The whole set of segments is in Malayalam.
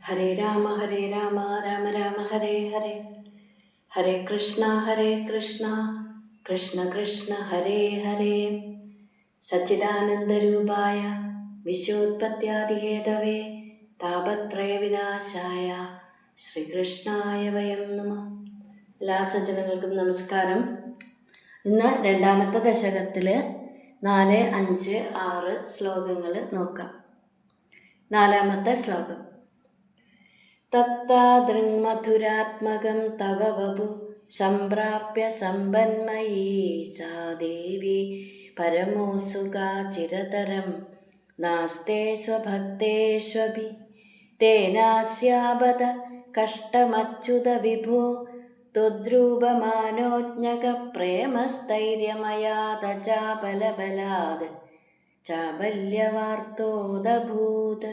ഹരേ രാമ രാമ രാമ ഹരേ ഹരേ. ഹരേ കൃഷ്ണ കൃഷ്ണ കൃഷ്ണ ഹരേ ഹരേ. സച്ചിദാനന്ദരൂപായ വിശ്വോത്പത്യാദിഹേതവേ താപത്രയ വിനാശായ ശ്രീകൃഷ്ണായ വയം നമഃ. എല്ലാ സജ്ജനങ്ങൾക്കും നമസ്കാരം. ഇന്ന് രണ്ടാമത്തെ ദശകത്തിൽ 4, 5, 6 ശ്ലോകങ്ങൾ നോക്കാം. നാലാമത്തെ ശ്ലോകം. തത്താദൃങ്മധുരാത്മകം തവ വപു സംപ്രാപ്യ സമ്പന്മയീ സാ ദേവി പരമോസുഖാ ചിരതരം നാസ്തേ സ്വഭക്തേഷ്വപി തേനാസ്യാബത കഷ്ടമച്യുത വിഭോ ത്വദ്രൂപമാനോജ്ഞക പ്രേമസ്ഥൈര്യമയാത ചാബലബലാത് ചാബല്യവാർത്തോദഭൂത്.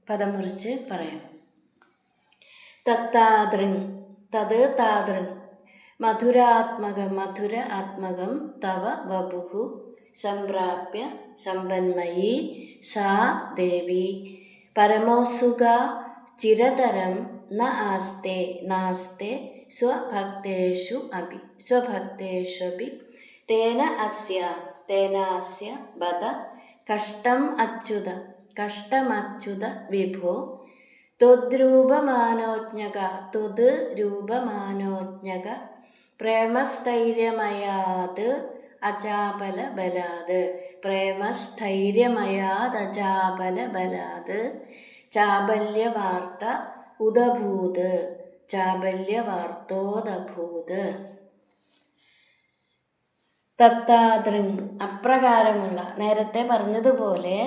പദം മുറിച്ച് പറയാം. തത്താദൃങ്, തത് താദൃങ്, മധുരാത്മകം, മധുര ആത്മകം, തവ വപുഹു സംപ്രാപ്യ സമ്പന്മയീ സാ ദേവി പരമോസുഖ ചിരതരം ന ആസ്തേ നാസ്തേ സ്വഭക്തേഷു അപി തേനാസ്യ ബദ കഷ്ടമച്യുത വിഭോ ത്വദ്രൂപമാനോജ്ഞക പ്രേമസ്ഥൈര്യമയാത് അജാബലബലാത് ചാബല്യവാർത്തോദഭൂത്. തത്താദൃങ്, അപ്രകാരമുള്ള, നേരത്തെ പറഞ്ഞതുപോലെ,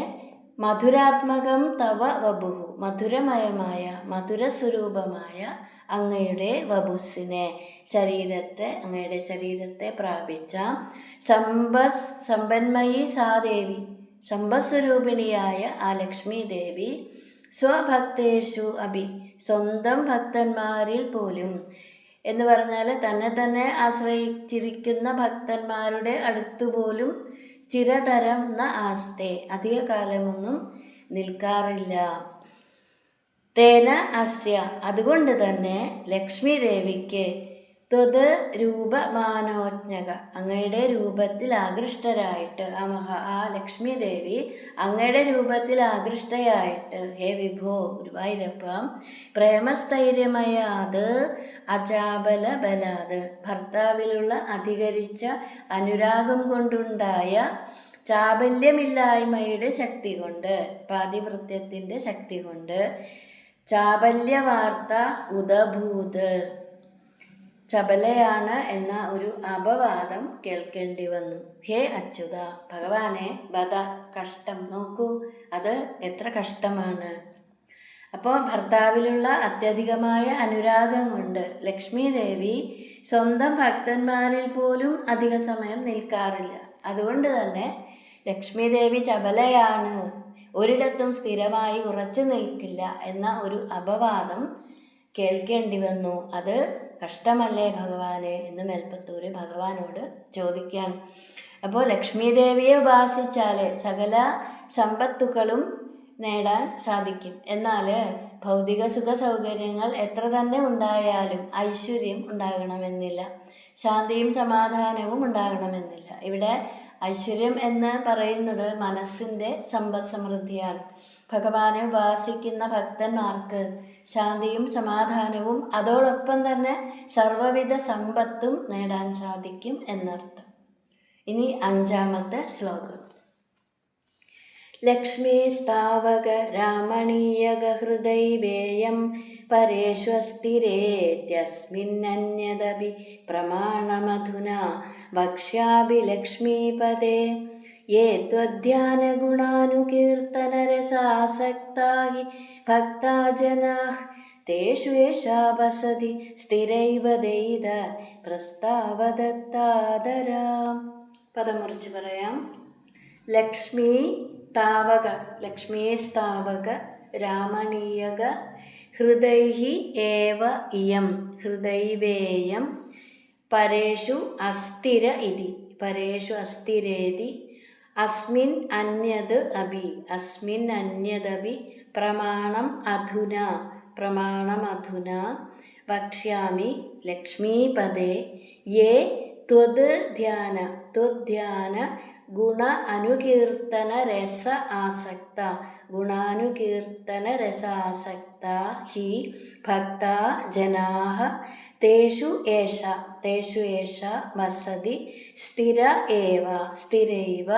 മധുരാത്മകം തവ വപുഹു, മധുരമയമായ മധുരസ്വരൂപമായ അങ്ങയുടെ വപുസിനെ, അങ്ങയുടെ ശരീരത്തെ പ്രാപിച്ച സമ്പന്മയി സാദേവി, സമ്പസ്വരൂപിണിയായ ആ ലക്ഷ്മി ദേവി, സ്വഭക്തേഷു അഭി, സ്വന്തം ഭക്തന്മാരിൽ പോലും എന്ന് പറഞ്ഞാൽ തന്നെ ആശ്രയിച്ചിരിക്കുന്ന ഭക്തന്മാരുടെ അടുത്തുപോലും ചിരതരം ന ആസ്തേ, അധികകാലമൊന്നും നിൽക്കാറില്ല. തേന അസ്യ, അതുകൊണ്ട് തന്നെ ലക്ഷ്മി ദേവിക്ക്, ത്വത് രൂപമാനോജ്ഞക, അങ്ങയുടെ രൂപത്തിൽ ആകൃഷ്ടരായിട്ട്, ആ ലക്ഷ്മി ദേവി അങ്ങയുടെ രൂപത്തിൽ ആകൃഷ്ടയായിട്ട്, ഹേ വിഭോ ഗുരുവായൂരപ്പ, പ്രേമസ്ഥൈര്യമയാത് അജാബലബലാത്, ഭർത്താവിലുള്ള അധികരിച്ച അനുരാഗം കൊണ്ടുണ്ടായ ചാബല്യമില്ലായ്മയുടെ ശക്തി കൊണ്ട്, പാതിവൃത്യത്തിൻ്റെ ശക്തി കൊണ്ട്, ചാബല്യവാർത്ത ഉദഭൂത്, ചപലയാണ് എന്ന ഒരു അപവാദം കേൾക്കേണ്ടി വന്നു. ഹേ അച്യുത, ഭഗവാനെ, ബദ, കഷ്ടം, നോക്കൂ, അത് എത്ര കഷ്ടമാണ്. അപ്പോൾ ഭർത്താവിലുള്ള അത്യധികമായ അനുരാഗം കൊണ്ട് ലക്ഷ്മി ദേവി സ്വന്തം ഭക്തന്മാരിൽ പോലും അധിക സമയം നിൽക്കാറില്ല. അതുകൊണ്ട് തന്നെ ലക്ഷ്മി ദേവി ചപലയാണ്, ഒരിടത്തും സ്ഥിരമായി ഉറച്ചു നിൽക്കില്ല എന്ന ഒരു അപവാദം കേൾക്കേണ്ടി വന്നു. അത് കഷ്ടമല്ലേ ഭഗവാനെ എന്ന് മേൽപ്പത്തൂര് ഭഗവാനോട് ചോദിക്കുകയാണ്. അപ്പോൾ ലക്ഷ്മി ദേവിയെ ഉപാസിച്ചാൽ സകല സമ്പത്തുക്കളും നേടാൻ സാധിക്കും. എന്നാൽ ഭൗതിക സുഖ സൗകര്യങ്ങൾ എത്ര തന്നെ ഉണ്ടായാലും ഐശ്വര്യം ഉണ്ടാകണമെന്നില്ല, ശാന്തിയും സമാധാനവും ഉണ്ടാകണമെന്നില്ല. ഇവിടെ ഐശ്വര്യം എന്ന് പറയുന്നത് മനസ്സിൻ്റെ സമ്പദ് സമൃദ്ധിയാണ്. ഭഗവാനെ ഉപാസിക്കുന്ന ഭക്തന്മാർക്ക് ശാന്തിയും സമാധാനവും അതോടൊപ്പം തന്നെ സർവ്വവിധ സമ്പത്തും നേടാൻ സാധിക്കും എന്നർത്ഥം. ഇനി 5ാമത്തെ ശ്ലോകം. ലക്ഷ്മീ സ്ഥാവക രാമണീയക ഹൃദൈവേയം പരേഷ്വസ്ഥിരേത്യസ്മിന്നന്യദപി പ്രമാണമധുനാ വക്ഷ്യാഭി ലക്ഷ്മീപദേ യേ ത്വധ്യാനഗുണാനുകീർത്തനരസാസക്താ ഹി ഭക്താ ജനാഃ തേഷു ഏഷാ വസതി സ്ഥിരൈവ ദൈത പ്രസ്താവദത്താദരാം. പദം മുറിച്ച് പറയാം. ലക്ഷ്മീ സ്ഥാവക രാമണീയക ഹൃദൈഹി ഏവ ഇയം ഹൃദൈവേയം പരേഷു അസ്ഥിരേതി അസ്മിൻ അന്യദപി പ്രമാണം അധുന വക്ഷ്യാമി ലക്ഷ്മീപദേ യേ ത്വദ് ധ്യാന ഗുണ അനുകീർത്തന രസ ആസക്ത ഹി ഭക്താ ജനാഃ തേഷു ഏഷ വസതി സ്ഥിരൈവ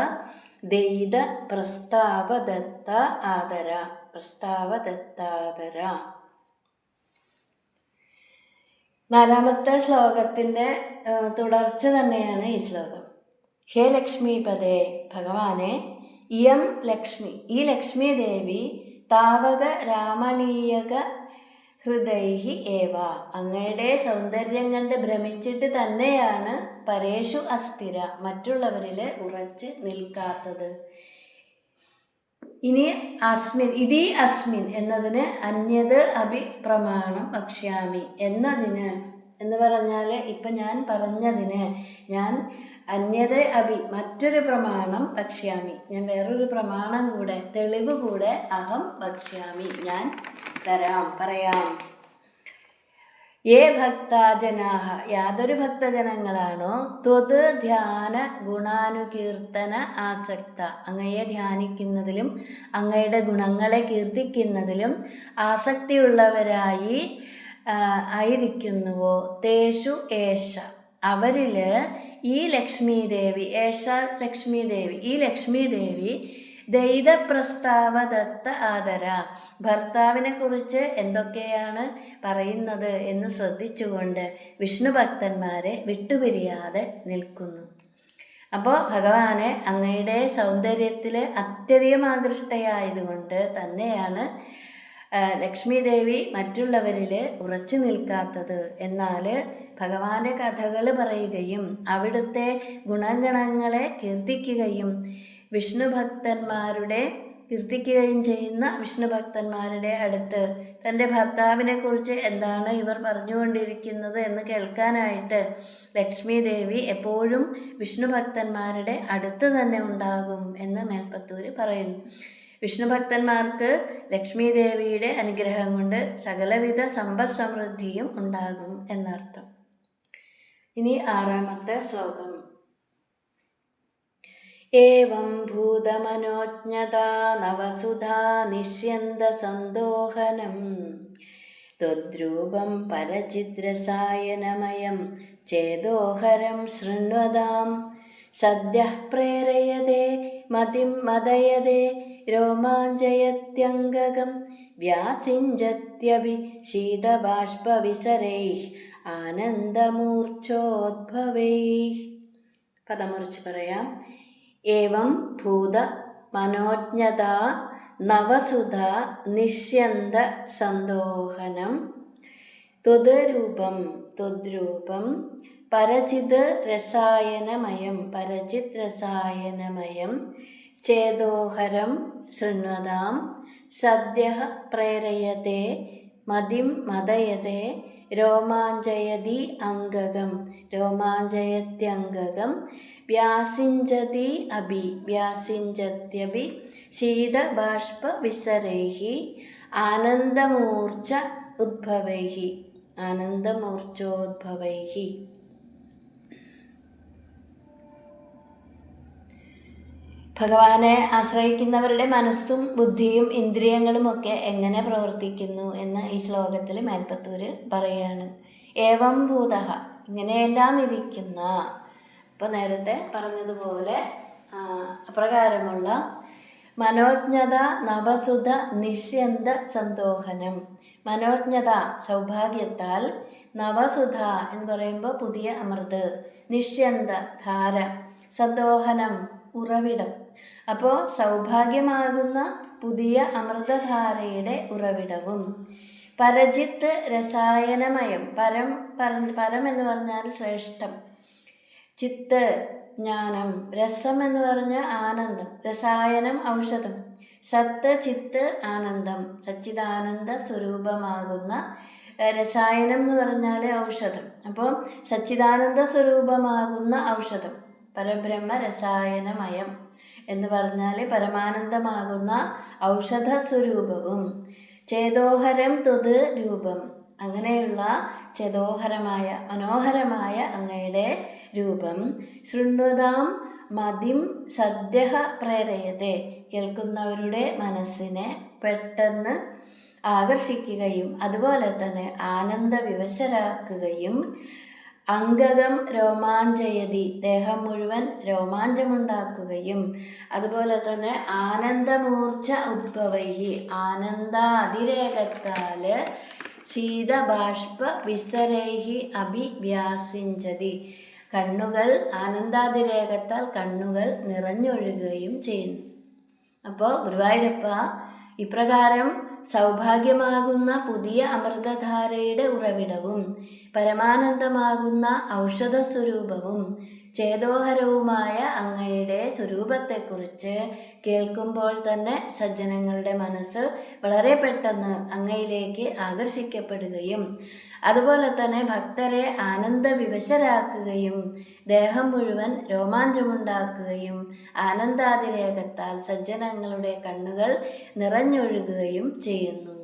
ദൈത പ്രസ്താവദത്താദര. നാലാമത്തെ ശ്ലോകത്തിൻ്റെ തുടർച്ച തന്നെയാണ് ഈ ശ്ലോകം. ഹേ ലക്ഷ്മീപദേ, ഭഗവാനെ, ഇയം ലക്ഷ്മി, ഈ ലക്ഷ്മി ദേവി താവക രാമണീയക ഹൃദൈഹി ഏവ, അങ്ങയുടെ സൗന്ദര്യം കണ്ട് ഭ്രമിച്ചിട്ട് തന്നെയാണ് പരേഷു അസ്ഥിര, മറ്റുള്ളവരിൽ ഉറച്ച് നിൽക്കാത്തത്. ഇനി അസ്മിൻ എന്നതിന് അന്യത് അഭി പ്രമാണം വക്ഷ്യാമി എന്നതിന് എന്ന് പറഞ്ഞാൽ ഇപ്പം ഞാൻ പറഞ്ഞതിന് ഞാൻ അന്യത് അഭി മറ്റൊരു പ്രമാണം വക്ഷ്യാമി, ഞാൻ വേറൊരു പ്രമാണം കൂടെ തെളിവ് കൂടെ അഹം വക്ഷ്യാമി ഞാൻ പറയാം. യേ ഭക്തജനാഃ, യാതൊരു ഭക്തജനങ്ങളാണോ ത്വത് ധ്യാന ഗുണാനുകീർത്തന ആസക്ത, അങ്ങയെ ധ്യാനിക്കുന്നതിലും അങ്ങയുടെ ഗുണങ്ങളെ കീർത്തിക്കുന്നതിലും ആയിരിക്കുന്നുവോ തേഷു ഏഷ, അവരിൽ ഈ ലക്ഷ്മീദേവി ദൈതപ്രസ്താവദത്ത ആദര, ഭർത്താവിനെ കുറിച്ച് എന്തൊക്കെയാണ് പറയുന്നത് എന്ന് ശ്രദ്ധിച്ചുകൊണ്ട് വിഷ്ണു ഭക്തന്മാരെ വിട്ടുപിരിയാതെ നിൽക്കുന്നു. അപ്പോൾ ഭഗവാനെ അങ്ങയുടെ സൗന്ദര്യത്തിൽ അത്യധികം ആകൃഷ്ടയായതുകൊണ്ട് തന്നെയാണ് ലക്ഷ്മീദേവി മറ്റുള്ളവരിൽ ഉറച്ചു നിൽക്കാത്തത്. എന്നാൽ ഭഗവാന്റെ കഥകൾ പറയുകയും അവിടുത്തെ ഗുണഗണങ്ങളെ കീർത്തിക്കുകയും ചെയ്യുന്ന വിഷ്ണു ഭക്തന്മാരുടെ അടുത്ത് തൻ്റെ ഭർത്താവിനെ കുറിച്ച് എന്താണ് ഇവർ പറഞ്ഞുകൊണ്ടിരിക്കുന്നത് എന്ന് കേൾക്കാനായിട്ട് ലക്ഷ്മി ദേവി എപ്പോഴും വിഷ്ണു ഭക്തന്മാരുടെ അടുത്ത് തന്നെ ഉണ്ടാകും എന്ന് മേൽപ്പത്തൂർ പറയുന്നു. വിഷ്ണു ഭക്തന്മാർക്ക് ലക്ഷ്മി ദേവിയുടെ അനുഗ്രഹം കൊണ്ട് സകലവിധ സമ്പദ് സമൃദ്ധിയും ഉണ്ടാകും എന്നർത്ഥം. ഇനി ആറാമത്തെ ശ്ലോകം. ഏവം ഭൂതമനോജ്ഞതാ നവസുധാ നിഷ്യന്ത സന്തോഹനം ത്വദ്രൂപം പരചിദ്രസായനമയം ചേതോഹരം ശൃണ്വതാം സദ്യഃ പ്രേരയതേ മദയതേ രോമാഞ്ചയത്യംഗകം വ്യാസിഞ്ചത്യഭി ശീതബാഷ്പവിസരൈഃ ആനന്ദമൂർച്ഛോദ്ഭവൈഃ. പദമുറിച്ച് പറയാം. ഏവം ഭൂത മനോജ്ഞതാ നവസുധ നിഷ്യന്ത സന്തോഹനം ത്വദ്രൂപം പരചിത് രസായനമയം ചേതോഹരം ശൃണ്വതാം സദ്യഃ പ്രേരയതേ മദയതേ രോമാഞ്ചയത്യംഗകം വ്യാസിഞ്ചത്യഭി ശീതബാഷ്പവിസരൈഃ ആനന്ദമൂർച്ഛോദ്ഭവൈഃ. ഭഗവാനെ ആശ്രയിക്കുന്നവരുടെ മനസ്സും ബുദ്ധിയും ഇന്ദ്രിയങ്ങളുമൊക്കെ എങ്ങനെ പ്രവർത്തിക്കുന്നു എന്ന് ഈ ശ്ലോകത്തിൽ മേൽപ്പത്തൂര് പറയാണ്. ഏവം ഭൂതഃ, ഇങ്ങനെയെല്ലാം ഇരിക്കുന്ന, ഇപ്പോൾ നേരത്തെ പറഞ്ഞതുപോലെ അപ്രകാരമുള്ള മനോജ്ഞത നവസുധ നിഷ്യന്ത സന്തോഹനം. മനോജ്ഞത സൗഭാഗ്യത്താൽ, നവസുധ എന്ന് പറയുമ്പോൾ പുതിയ അമൃത്, നിഷ്യന്ത ധാര, സന്തോഹനം ഉറവിടം. അപ്പോൾ സൗഭാഗ്യമാകുന്ന പുതിയ അമൃതധാരയുടെ ഉറവിടവും പരജിത്ത് രസായനമയം, പരം എന്ന് പറഞ്ഞാൽ ശ്രേഷ്ഠം, ചിത്ത് ജ്ഞാനം, രസം എന്ന് പറഞ്ഞാൽ ആനന്ദം, രസായനം ഔഷധം, സത്ത് ചിത്ത് ആനന്ദം, സച്ചിദാനന്ദ സ്വരൂപമാകുന്ന രസായനം എന്ന് പറഞ്ഞാൽ ഔഷധം. അപ്പോൾ സച്ചിദാനന്ദ സ്വരൂപമാകുന്ന ഔഷധം പരബ്രഹ്മ രസായനമയം എന്ന് പറഞ്ഞാൽ പരമാനന്ദമാകുന്ന ഔഷധസ്വരൂപവും ചേതോഹരം ത്വത് രൂപം, അങ്ങനെയുള്ള ചേതോഹരമായ മനോഹരമായ അങ്ങയുടെ രൂപം ശൃണ്വതാം മതിം സദ്യഃ പ്രേരയത്തെ, കേൾക്കുന്നവരുടെ മനസ്സിനെ പെട്ടെന്ന് ആകർഷിക്കുകയും അതുപോലെ തന്നെ ആനന്ദവിവശരാക്കുകയും അംഗകം രോമാഞ്ചയതി, ദേഹം മുഴുവൻ രോമാഞ്ചമുണ്ടാക്കുകയും അതുപോലെ തന്നെ ആനന്ദമൂർച്ഛ ഉദ്ഭവൈഹി, ആനന്ദാതിരേകത്താൽ ശീതബാഷ്പ വിസരൈഹി അഭിവ്യാസിഞ്ചതി, കണ്ണുകൾ ആനന്ദാതിരേകത്താൽ കണ്ണുകൾ നിറഞ്ഞൊഴുകുകയും ചെയ്യുന്നു. അപ്പോൾ ഗുരുവായൂരപ്പ ഇപ്രകാരം സൗഭാഗ്യമാകുന്ന പുതിയ അമൃതധാരയുടെ ഉറവിടവും പരമാനന്ദമാകുന്ന ഔഷധസ്വരൂപവും ചേതോഹരവുമായ അങ്ങയുടെ സ്വരൂപത്തെക്കുറിച്ച് കേൾക്കുമ്പോൾ തന്നെ സജ്ജനങ്ങളുടെ മനസ്സ് വളരെ പെട്ടെന്ന് അങ്ങയിലേക്ക് ആകർഷിക്കപ്പെടുകയും അതുപോലെ തന്നെ ഭക്തരെ ആനന്ദവിവശരാക്കുകയും ദേഹം മുഴുവൻ രോമാഞ്ചമുണ്ടാക്കുകയും ആനന്ദാതിരേകത്താൽ സജ്ജനങ്ങളുടെ കണ്ണുകൾ നിറഞ്ഞൊഴുകുകയും ചെയ്യുന്നു.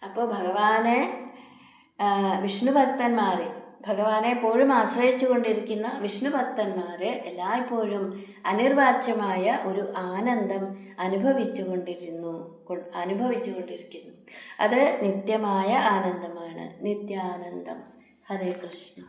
അപ്പോൾ വിഷ്ണു ഭക്തന്മാരെ, ഭഗവാനെ എപ്പോഴും ആശ്രയിച്ചു കൊണ്ടിരിക്കുന്ന വിഷ്ണു ഭക്തന്മാർ എല്ലായ്പ്പോഴും അനിർവാച്യമായ ഒരു ആനന്ദം അനുഭവിച്ചുകൊണ്ടിരിക്കുന്നു. അത് നിത്യമായ ആനന്ദമാണ്, നിത്യാനന്ദം. ഹരേ കൃഷ്ണ.